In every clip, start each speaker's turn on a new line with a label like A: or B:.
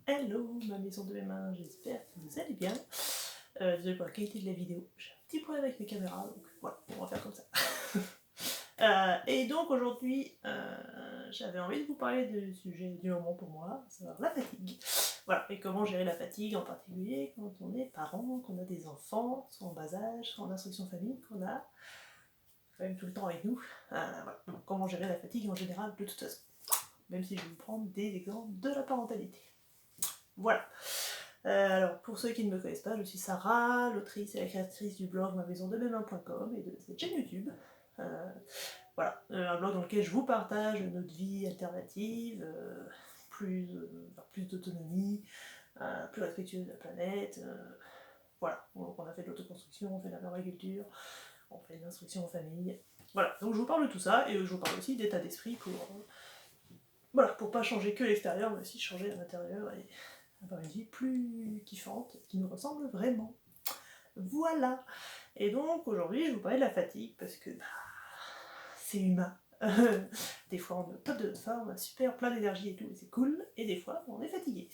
A: Hello, ma maison de mes mains, j'espère que vous allez bien. Désolé pour la qualité de la vidéo, j'ai un petit problème avec mes caméras, donc voilà, on va faire comme ça. Et donc aujourd'hui, j'avais envie de vous parler du sujet du moment pour moi, à savoir la fatigue. Voilà, et comment gérer la fatigue en particulier quand on est parent, qu'on a des enfants, soit en bas âge, soit en instruction famille, qu'on a quand même tout le temps avec nous. Voilà. Donc, comment gérer la fatigue en général de toute façon. Même si je vais vous prendre des exemples de la parentalité. Voilà. Alors, pour ceux qui ne me connaissent pas, je suis Sarah, l'autrice et la créatrice du blog mamaisondemesmains.com et de cette chaîne YouTube. Voilà, un blog dans lequel je vous partage notre vie alternative, plus d'autonomie, plus respectueuse de la planète. Voilà, donc on a fait de l'autoconstruction, on fait de la permaculture, on fait de l'instruction en famille. Voilà, donc je vous parle de tout ça et je vous parle aussi d'état d'esprit pour voilà, pour pas changer que l'extérieur, mais aussi changer l'intérieur et avoir une vie plus kiffante, qui nous ressemble vraiment. Voilà. Et donc aujourd'hui, je vais vous parler de la fatigue parce que c'est humain. Des fois, on est au top de notre forme, super plein d'énergie et tout, et c'est cool. Et des fois, on est fatigué.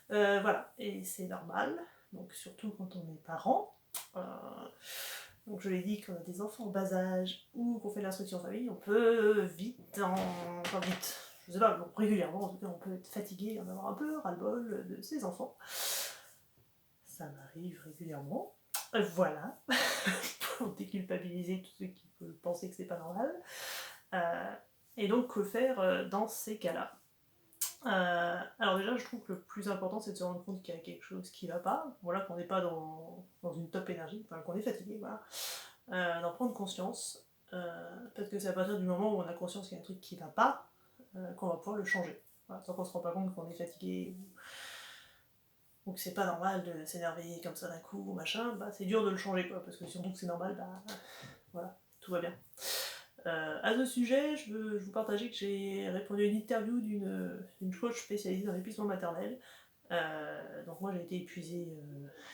A: Voilà, et c'est normal. Donc surtout quand on est parent. Donc je l'ai dit, qu'on a des enfants en bas âge ou qu'on fait de l'instruction en famille, on peut enfin vite, je sais pas, bon, régulièrement en tout cas, on peut être fatigué, en avoir un peu ras-le-bol de ses enfants. Ça m'arrive régulièrement. Voilà, pour déculpabiliser tous ceux qui peuvent penser que c'est pas normal. Et donc, que faire dans ces cas-là? Alors déjà, je trouve que le plus important, c'est de se rendre compte qu'il y a quelque chose qui va pas, voilà, qu'on n'est pas dans une top énergie, enfin qu'on est fatigué, voilà. D'en prendre conscience, parce que c'est à partir du moment où on a conscience qu'il y a un truc qui va pas, qu'on va pouvoir le changer. Voilà, tant qu'on se rend pas compte qu'on est fatigué, ou que c'est pas normal de s'énerver comme ça d'un coup, machin, bah c'est dur de le changer, quoi, parce que si on trouve que c'est normal, bah voilà, tout va bien. À ce sujet, je veux vous partager que j'ai répondu à une interview d'une coach spécialisée dans l'épuisement maternel. Donc moi j'ai été épuisée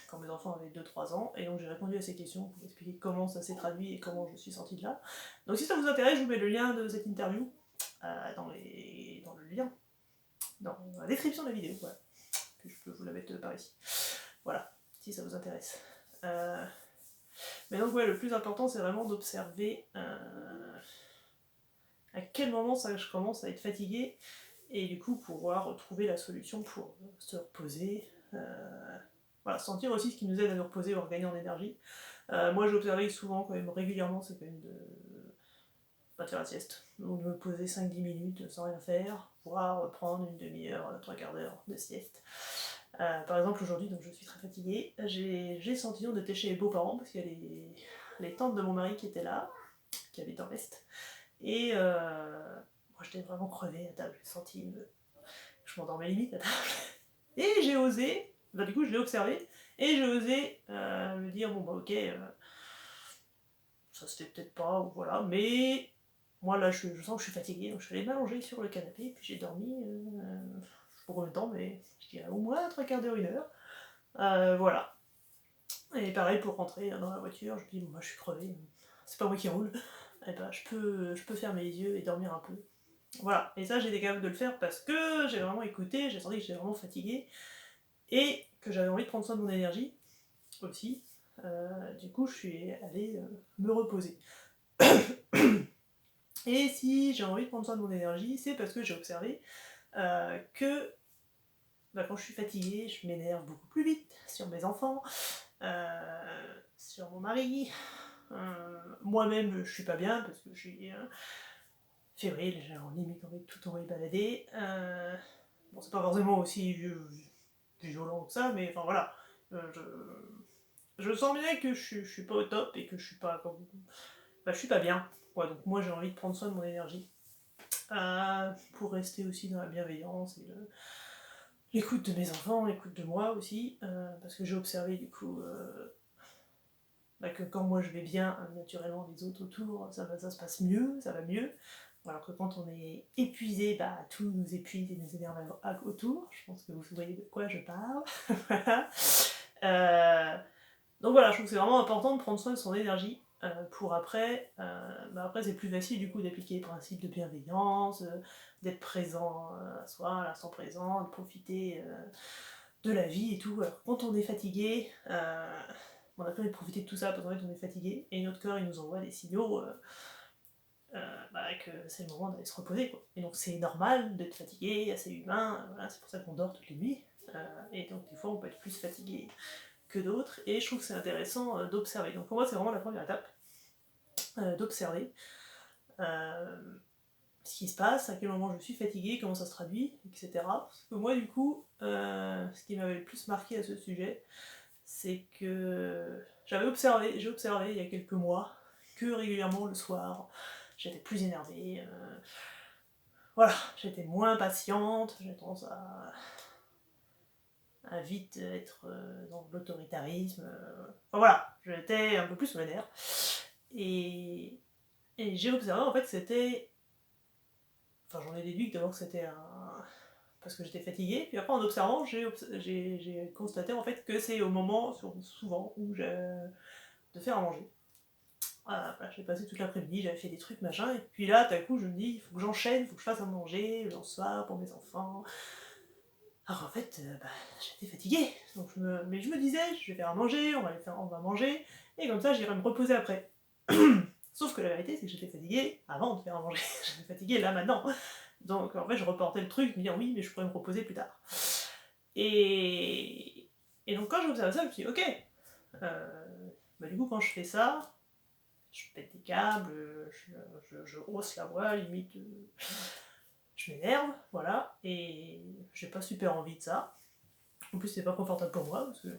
A: quand mes enfants avaient 2-3 ans, et donc j'ai répondu à ces questions pour expliquer comment ça s'est traduit et comment je suis sortie de là. Donc si ça vous intéresse, je vous mets le lien de cette interview dans le lien, dans la description de la vidéo, voilà. Puis je peux vous la mettre par ici. Voilà, si ça vous intéresse. Mais donc ouais, le plus important c'est vraiment d'observer à quel moment je commence à être fatiguée, et du coup pouvoir trouver la solution pour se reposer. Voilà, sentir aussi ce qui nous aide à nous reposer ou à regagner en énergie. Moi j'ai observé souvent, quand même régulièrement, c'est quand même de pas faire la sieste, donc de me poser 5-10 minutes sans rien faire, voire prendre une demi-heure, 3/4 d'heure de sieste. Par exemple aujourd'hui, donc je suis très fatiguée, j'ai le sentiment d'être chez les beaux-parents parce qu'il y a les tantes de mon mari qui étaient là, qui habitent dans l'Est, et moi j'étais vraiment crevée à table, j'ai senti je m'endormais limite à table. Et j'ai osé, bah du coup je l'ai observé, et j'ai osé me dire bon bah ok, ça se fait peut-être pas, ou voilà, mais moi là je sens que je suis fatiguée, donc je suis allée m'allonger sur le canapé, puis j'ai dormi, je sais pas combien de temps, mais je dirais au moins 3/4 d'heure, 1 heure. Voilà. Et pareil pour rentrer dans la voiture, je me dis bon moi je suis crevée, c'est pas moi qui roule, et bah je peux fermer les yeux et dormir un peu. Voilà, et ça j'ai été capable de le faire parce que j'ai vraiment écouté, j'ai senti que j'étais vraiment fatiguée, et que j'avais envie de prendre soin de mon énergie aussi. Du coup je suis allée me reposer. Et si j'ai envie de prendre soin de mon énergie, c'est parce que j'ai observé que bah, quand je suis fatiguée, je m'énerve beaucoup plus vite sur mes enfants, sur mon mari. Moi-même, je suis pas bien parce que je suis fébrile, j'ai limite envie de tout envoyer balader. Bon, c'est pas forcément aussi violent que ça, mais enfin voilà. Je sens bien que je suis pas au top et que je suis pas comme. Bah, je suis pas bien. Ouais, donc moi j'ai envie de prendre soin de mon énergie. Pour rester aussi dans la bienveillance et l'écoute de mes enfants, l'écoute de moi aussi, parce que j'ai observé du coup bah, que quand moi je vais bien, naturellement les autres autour, ça se passe mieux, ça va mieux. Alors que quand on est épuisé, bah, tout nous épuise et nous énerve autour. Je pense que vous voyez de quoi je parle. Voilà. Donc voilà, je trouve que c'est vraiment important de prendre soin de son énergie. pour après, après c'est plus facile du coup d'appliquer les principes de bienveillance, d'être présent à soi, à l'instant présent, de profiter de la vie et tout. Alors, quand on est fatigué, on a pas envie de profiter de tout ça parce qu'en fait on est fatigué, et notre corps il nous envoie des signaux que c'est le moment d'aller se reposer, quoi. Et donc c'est normal d'être fatigué, assez humain, voilà, c'est pour ça qu'on dort toutes les nuits, et donc des fois on peut être plus fatigué que d'autres, et je trouve que c'est intéressant d'observer. Donc pour moi c'est vraiment la première étape, d'observer ce qui se passe, à quel moment je suis fatiguée, comment ça se traduit, etc. Parce que moi du coup, ce qui m'avait le plus marqué à ce sujet, c'est que j'ai observé il y a quelques mois que régulièrement le soir, j'étais plus énervée, voilà, j'étais moins patiente, j'ai tendance à vite être dans l'autoritarisme, enfin voilà, j'étais un peu plus sur les nerfs, et, et j'ai observé en fait que c'était, enfin j'en ai déduit que d'abord que c'était parce que j'étais fatiguée, puis après en observant j'ai constaté en fait que c'est au moment, souvent, où de faire à manger. Voilà, j'ai passé toute l'après-midi, j'avais fait des trucs, machin, et puis là, tout à coup, je me dis, il faut que j'enchaîne, il faut que je fasse à manger, le soir, pour mes enfants. Alors en fait, j'étais fatiguée, donc mais je me disais, je vais faire à manger, on va manger, et comme ça, j'irai me reposer après. Sauf que la vérité, c'est que j'étais fatiguée avant de faire à manger. J'étais fatiguée là, maintenant. Donc en fait, je reportais le truc, me dire oui, mais je pourrais me reposer plus tard. Et, et donc quand j'ai observé ça, je me suis dit, ok, du coup, quand je fais ça, je pète des câbles, je hausse la voix, limite, je m'énerve, voilà, et j'ai pas super envie de ça. En plus, c'est pas confortable pour moi, parce que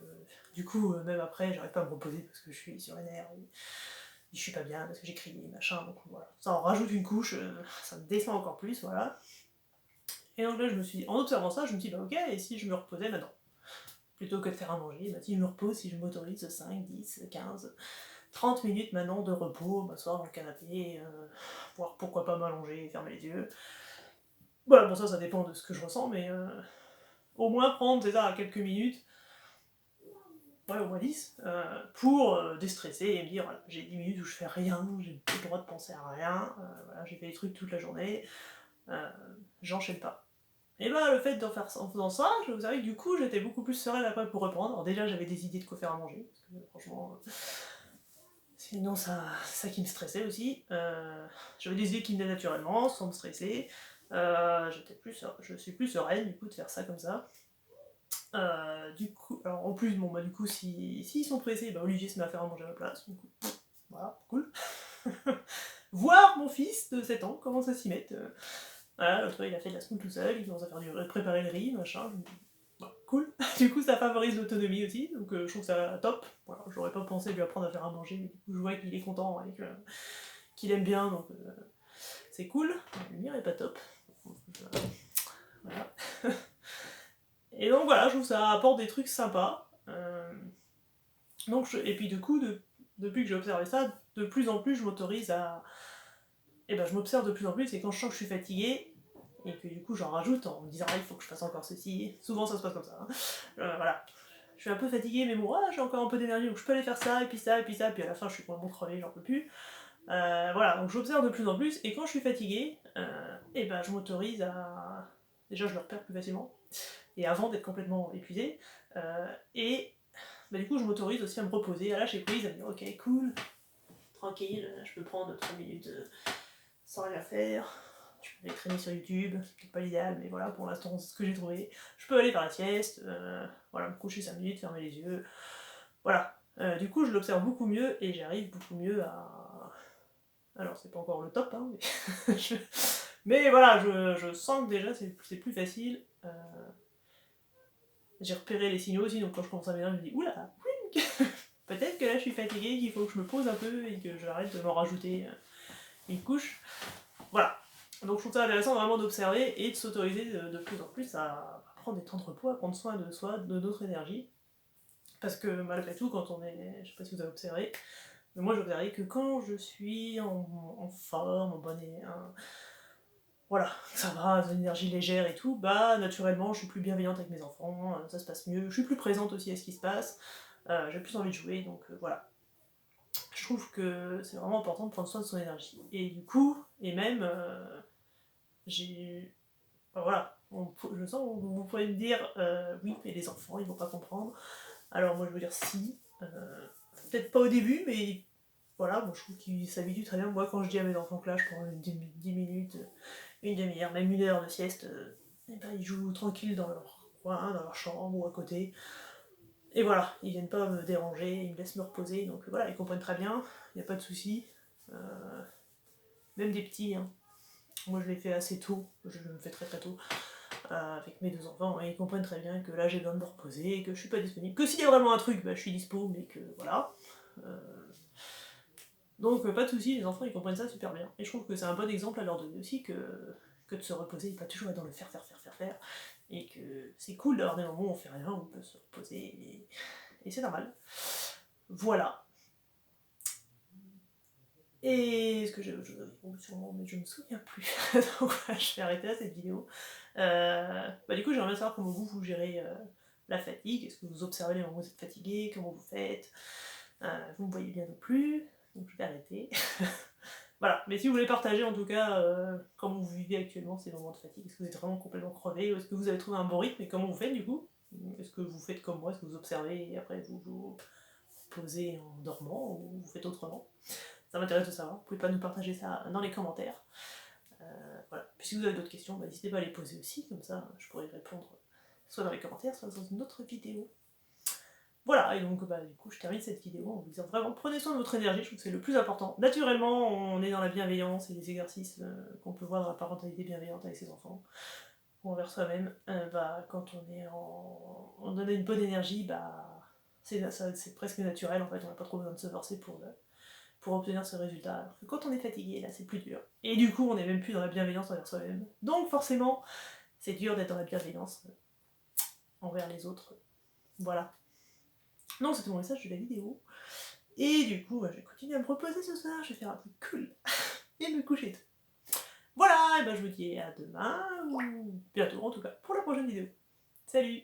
A: du coup, même après, j'arrive pas à me reposer parce que je suis sur les nerfs, et je suis pas bien, parce que j'ai crié, machin, donc voilà. Ça en rajoute une couche, ça me descend encore plus, voilà. Et donc là, je me suis dit, en observant ça, je me suis dit, bah ok, et si je me reposais maintenant? Plutôt que de faire à manger, si je me repose, si je m'autorise 5, 10, 15, 30 minutes maintenant de repos, m'asseoir dans le canapé, voir pourquoi pas m'allonger, fermer les yeux. Voilà, bon ça dépend de ce que je ressens, mais au moins prendre déjà à quelques minutes, ouais au moins 10, pour déstresser et me dire, voilà, j'ai 10 minutes où je fais rien, j'ai plus le droit de penser à rien, voilà, j'ai fait des trucs toute la journée, j'enchaîne pas. Et le fait en faisant ça, je vous avoue que du coup j'étais beaucoup plus sereine après pour reprendre. Alors déjà j'avais des idées de quoi faire à manger, parce que franchement, sinon c'est ça qui me stressait aussi. J'avais des idées qui venaient naturellement, sans me stresser. Je suis plus sereine du coup de faire ça comme ça. Du coup, alors en plus, du coup, s'ils sont pressés, Olivier se met à faire à manger à ma place. Du coup, voilà, cool. Voir mon fils de 7 ans commence à s'y mettre. Voilà, l'autre fois il a fait de la semoule tout seul, il commence à préparer le riz, machin. Voilà, cool. Du coup, ça favorise l'autonomie aussi, donc je trouve ça top. Voilà, j'aurais pas pensé lui apprendre à faire à manger, mais du coup, je vois qu'il est content et qu'il aime bien, donc c'est cool. La lumière est pas top. Voilà. Et donc voilà, je trouve que ça apporte des trucs sympas. Et puis du coup, depuis que j'ai observé ça, de plus en plus je m'autorise à... je m'observe de plus en plus, et quand je sens que je suis fatiguée, et que du coup j'en rajoute en me disant il faut que je fasse encore ceci, souvent ça se passe comme ça, hein. Voilà. Je suis un peu fatiguée, mais bon, j'ai encore un peu d'énergie, donc je peux aller faire ça, et puis ça, et puis ça, puis à la fin je suis complètement crevée, j'en peux plus. Voilà, donc j'observe de plus en plus, et quand je suis fatiguée, je m'autorise à... Déjà je le repère plus facilement, et avant d'être complètement épuisée, et du coup je m'autorise aussi à me reposer, à lâcher prise, à me dire ok cool, tranquille, je peux prendre 3 minutes sans rien faire, je peux aller traîner sur YouTube, c'est peut-être pas l'idéal, mais voilà, pour l'instant c'est ce que j'ai trouvé. Je peux aller faire la sieste, voilà, me coucher 5 minutes, fermer les yeux, voilà. Du coup je l'observe beaucoup mieux, et j'arrive beaucoup mieux à... Alors c'est pas encore le top, hein, mais, mais voilà, je sens que déjà c'est plus facile. J'ai repéré les signaux aussi, donc quand je commence à m'énerver, je me dis oula, peut-être que là je suis fatiguée, qu'il faut que je me pose un peu et que j'arrête de m'en rajouter une couche. Voilà. Donc je trouve ça intéressant vraiment d'observer et de s'autoriser de plus en plus à prendre des temps de repos, à prendre soin de soi, de notre énergie. Parce que malgré tout, quand on est... Je sais pas si vous avez observé, mais moi j'ai observé que quand je suis en forme, en bonne énergie, voilà, ça va, une énergie légère et tout, naturellement je suis plus bienveillante avec mes enfants, ça se passe mieux, je suis plus présente aussi à ce qui se passe, j'ai plus envie de jouer, donc voilà. trouve que c'est vraiment important de prendre soin de son énergie. Et du coup, et même, j'ai... Enfin, voilà, je sens que vous pouvez me dire, oui, mais les enfants, ils vont pas comprendre. Alors moi, je veux dire si, peut-être pas au début, mais voilà, moi je trouve qu'ils s'habituent très bien. Moi, quand je dis à mes enfants que là, je prends 10 minutes, une demi-heure, même une heure de sieste, et ben, ils jouent tranquille dans leur coin, dans leur chambre ou à côté. Et voilà, ils viennent pas me déranger, ils me laissent me reposer, donc voilà, ils comprennent très bien, il n'y a pas de souci. Même des petits, hein. Moi je l'ai fait assez tôt, je le fais très très tôt, avec mes deux enfants, et ils comprennent très bien que là j'ai besoin de me reposer, que je suis pas disponible, que s'il y a vraiment un truc, bah, je suis dispo, mais que voilà. Donc pas de soucis, les enfants ils comprennent ça super bien. Et je trouve que c'est un bon exemple à leur donner aussi que de se reposer et pas toujours être dans le faire. Et que c'est cool d'avoir des moments où on fait rien, où on peut se reposer, et c'est normal. Voilà. Et ce que j'ai autre chose à dire sûrement, mais je me souviens plus. Donc voilà, je vais arrêter là cette vidéo. Du coup, j'aimerais bien savoir comment vous gérez la fatigue. Est-ce que vous observez les moments où vous êtes fatigué? Comment vous faites? Vous me voyez bien non plus. Donc je vais arrêter. Voilà, mais si vous voulez partager en tout cas comment vous vivez actuellement ces moments de fatigue, est-ce que vous êtes vraiment complètement crevé, ou est-ce que vous avez trouvé un bon rythme et comment vous faites du coup? Est-ce que vous faites comme moi, est-ce que vous observez et après vous vous posez en dormant ou vous faites autrement? Ça m'intéresse de savoir, vous pouvez pas nous partager ça dans les commentaires. Voilà. Puis si vous avez d'autres questions, n'hésitez pas à les poser aussi, comme ça je pourrai y répondre soit dans les commentaires, soit dans une autre vidéo. Voilà, et donc du coup je termine cette vidéo en vous disant vraiment prenez soin de votre énergie, je trouve que c'est le plus important. Naturellement, on est dans la bienveillance et les exercices qu'on peut voir dans la parentalité bienveillante avec ses enfants, ou envers soi-même, quand on a une bonne énergie, c'est presque naturel en fait, on n'a pas trop besoin de se forcer pour obtenir ce résultat. Alors que quand on est fatigué, là c'est plus dur. Et du coup, on n'est même plus dans la bienveillance envers soi-même. Donc forcément, c'est dur d'être dans la bienveillance envers les autres. Voilà. Donc c'était mon message de la vidéo. Et du coup, je vais continuer à me reposer ce soir, je vais faire un truc cool. Et me coucher tôt. Voilà, et je vous dis à demain, ou bientôt en tout cas, pour la prochaine vidéo. Salut!